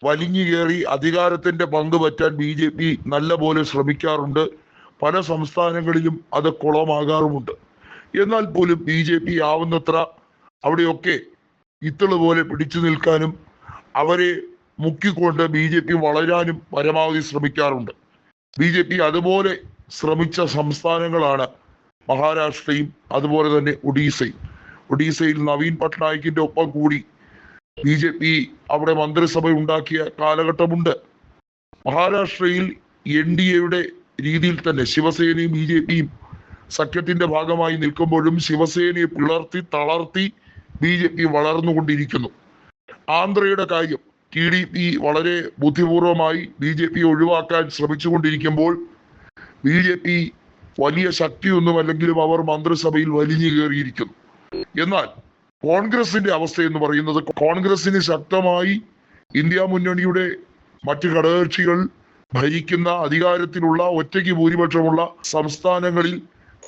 വലിഞ്ഞു കയറി അധികാരത്തിന്റെ പങ്ക് പറ്റാൻ BJP നല്ല പോലെ ശ്രമിക്കാറുണ്ട്. പല സംസ്ഥാനങ്ങളിലും അത് കുളമാകാറുമുണ്ട്. എന്നാൽ പോലും BJP ആവുന്നത്ര അവിടെയൊക്കെ ഇത്തള് പോലെ പിടിച്ചു നിൽക്കാനും അവരെ മുക്കിക്കൊണ്ട് BJP വളരാനും പരമാവധി ശ്രമിക്കാറുണ്ട്. BJP അതുപോലെ ശ്രമിച്ച സംസ്ഥാനങ്ങളാണ് മഹാരാഷ്ട്രയും അതുപോലെ തന്നെ ഒഡീസയും. ഒഡീസയിൽ നവീൻ പട്നായിക്കിന്റെ ഒപ്പം കൂടി BJP അവിടെ മന്ത്രിസഭ ഉണ്ടാക്കിയ കാലഘട്ടമുണ്ട്. മഹാരാഷ്ട്രയിൽ NDAയുടെ രീതിയിൽ തന്നെ ശിവസേനയും BJPയും സഖ്യത്തിന്റെ ഭാഗമായി നിൽക്കുമ്പോഴും ശിവസേനയെ പിളർത്തി തളർത്തി BJP വളർന്നുകൊണ്ടിരിക്കുന്നു. ആന്ധ്രയുടെ കാര്യം TDP വളരെ ബുദ്ധിപൂർവമായി BJP ഒഴിവാക്കാൻ ശ്രമിച്ചുകൊണ്ടിരിക്കുമ്പോൾ BJP വലിയ ശക്തിയൊന്നുമല്ലെങ്കിലും അവർ മന്ത്രിസഭയിൽ വലിഞ്ഞു കയറിയിരിക്കുന്നു. എന്നാൽ കോൺഗ്രസിന്റെ അവസ്ഥ എന്ന് പറയുന്നത്, കോൺഗ്രസിന് ശക്തമായി ഇന്ത്യ മുന്നണിയുടെ മറ്റ് ഘടകകക്ഷികൾ ഭരിക്കുന്ന അധികാരത്തിലുള്ള ഒറ്റയ്ക്ക് ഭൂരിപക്ഷമുള്ള സംസ്ഥാനങ്ങളിൽ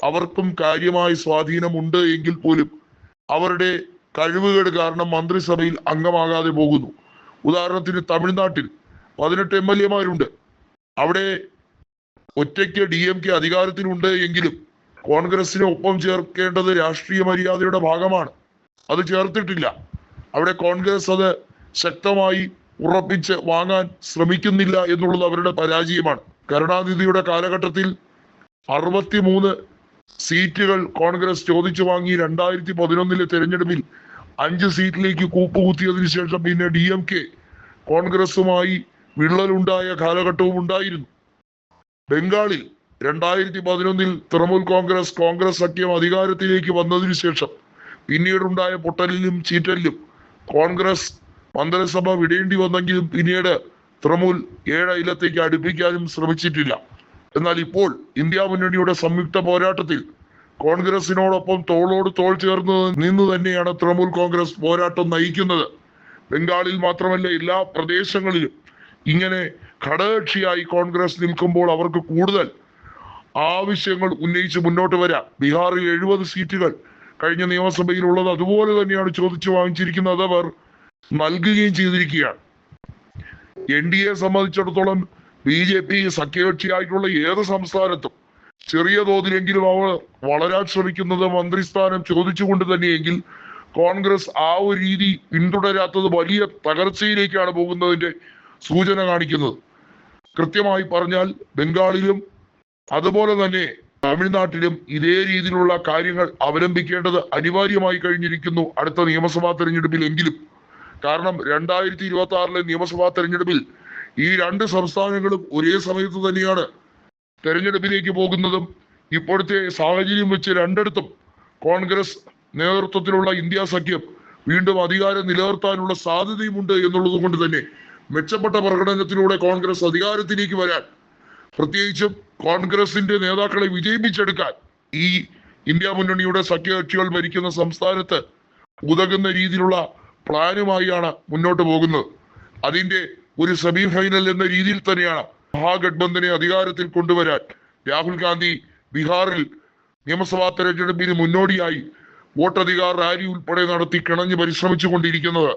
അവർക്കും കാര്യമായ സ്വാധീനമുണ്ട് എങ്കിൽ പോലും അവരുടെ കഴിവുകേട് കാരണം മന്ത്രിസഭയിൽ അംഗമാകാതെ പോകുന്നു. ഉദാഹരണത്തിന് തമിഴ്നാട്ടിൽ 18 MLA-മാരുണ്ട്. അവിടെ ഒറ്റയ്ക്ക് DMK അധികാരത്തിലുണ്ട് എങ്കിലും കോൺഗ്രസിനെ ഒപ്പം ചേർക്കേണ്ടത് രാഷ്ട്രീയ മര്യാദയുടെ ഭാഗമാണ്. അത് ചേർത്തിട്ടില്ല. അവിടെ കോൺഗ്രസ് അത് ശക്തമായി ഉറപ്പിച്ച് വാങ്ങാൻ ശ്രമിക്കുന്നില്ല എന്നുള്ളത് അവരുടെ പരാജയമാണ്. കരുണാനിധിയുടെ കാലഘട്ടത്തിൽ 63 സീറ്റുകൾ കോൺഗ്രസ് ചോദിച്ചു വാങ്ങി 2011 തെരഞ്ഞെടുപ്പിൽ 5 സീറ്റിലേക്ക് കൂപ്പുകുത്തിയതിനു ശേഷം പിന്നെ DMK കോൺഗ്രസുമായി വിള്ളലുണ്ടായ കാലഘട്ടവും ഉണ്ടായിരുന്നു. ബംഗാളിൽ 2011 തൃണമൂൽ കോൺഗ്രസ് സഖ്യം അധികാരത്തിലേക്ക് വന്നതിനു ശേഷം പിന്നീടുണ്ടായ പൊട്ടലിലും ചീറ്റലിലും കോൺഗ്രസ് മന്ത്രിസഭ വിടേണ്ടി വന്നെങ്കിലും പിന്നീട് തൃണമൂൽ 7 അയലത്തേക്ക് അടുപ്പിക്കാനും ശ്രമിച്ചിട്ടില്ല. എന്നാൽ ഇപ്പോൾ ഇന്ത്യ മുന്നണിയുടെ സംയുക്ത പോരാട്ടത്തിൽ കോൺഗ്രസിനോടൊപ്പം തോളോട് തോൾ ചേർന്ന് നിന്ന് തന്നെയാണ് തൃണമൂൽ കോൺഗ്രസ് പോരാട്ടം നയിക്കുന്നത്. ബംഗാളിൽ മാത്രമല്ല എല്ലാ പ്രദേശങ്ങളിലും ഇങ്ങനെ ഘടകകക്ഷിയായി കോൺഗ്രസ് നിൽക്കുമ്പോൾ അവർക്ക് കൂടുതൽ ആവശ്യങ്ങൾ ഉന്നയിച്ച് മുന്നോട്ട് വരാം. ബീഹാറിൽ 70 സീറ്റുകൾ കഴിഞ്ഞ നിയമസഭയിലുള്ളത് അതുപോലെ തന്നെയാണ് ചോദിച്ചു വാങ്ങിച്ചിരിക്കുന്നത്. അവർ നൽകുകയും ചെയ്തിരിക്കുകയാണ്. NDA സംബന്ധിച്ചിടത്തോളം BJP സഖ്യകക്ഷിയായിട്ടുള്ള ഏത് സംസ്ഥാനത്തും ചെറിയ തോതിലെങ്കിലും അവർ വളരാൻ ശ്രമിക്കുന്നത് മന്ത്രിസ്ഥാനം ചോദിച്ചുകൊണ്ട് തന്നെയെങ്കിൽ കോൺഗ്രസ് ആ ഒരു രീതി പിന്തുടരാത്തത് വലിയ തകർച്ചയിലേക്കാണ് പോകുന്നതിന്റെ സൂചന കാണിക്കുന്നത്. കൃത്യമായി പറഞ്ഞാൽ ബംഗാളിലും അതുപോലെ തന്നെ തമിഴ്നാട്ടിലും ഇതേ രീതിയിലുള്ള കാര്യങ്ങൾ അവലംബിക്കേണ്ടത് അനിവാര്യമായി കഴിഞ്ഞിരിക്കുന്നു അടുത്ത നിയമസഭാ തെരഞ്ഞെടുപ്പിലെങ്കിലും. കാരണം 2026 നിയമസഭാ തെരഞ്ഞെടുപ്പിൽ ഈ 2 സംസ്ഥാനങ്ങളും ഒരേ സമയത്ത് തന്നെയാണ് തെരഞ്ഞെടുപ്പിലേക്ക് പോകുന്നതും ഇപ്പോഴത്തെ സാഹചര്യം വെച്ച് രണ്ടിടത്തും കോൺഗ്രസ് നേതൃത്വത്തിലുള്ള ഇന്ത്യ സഖ്യം വീണ്ടും അധികാരം നിലനിർത്താനുള്ള സാധ്യതയുമുണ്ട് എന്നുള്ളത് കൊണ്ട് തന്നെ മെച്ചപ്പെട്ട പ്രകടനത്തിലൂടെ കോൺഗ്രസ് അധികാരത്തിലേക്ക് വരാൻ, പ്രത്യേകിച്ചും കോൺഗ്രസിന്റെ നേതാക്കളെ വിജയിപ്പിച്ചെടുക്കാൻ ഈ ഇന്ത്യ മുന്നണിയുടെ സഖ്യകക്ഷികൾ ഭരിക്കുന്ന സംസ്ഥാനത്ത് ഉതകുന്ന രീതിയിലുള്ള പ്ലാനുമായാണ് മുന്നോട്ട് പോകുന്നത്. അതിന്റെ ഒരു സെമി ഫൈനൽ എന്ന രീതിയിൽ തന്നെയാണ് മഹാഗഡ്ബന്ധനെ അധികാരത്തിൽ കൊണ്ടുവരാൻ രാഹുൽ ഗാന്ധി ബീഹാറിൽ നിയമസഭാ തെരഞ്ഞെടുപ്പിന് മുന്നോടിയായി വോട്ടധികാർ റാലി ഉൾപ്പെടെ നടത്തി കിണഞ്ഞ് പരിശ്രമിച്ചു കൊണ്ടിരിക്കുന്നത്.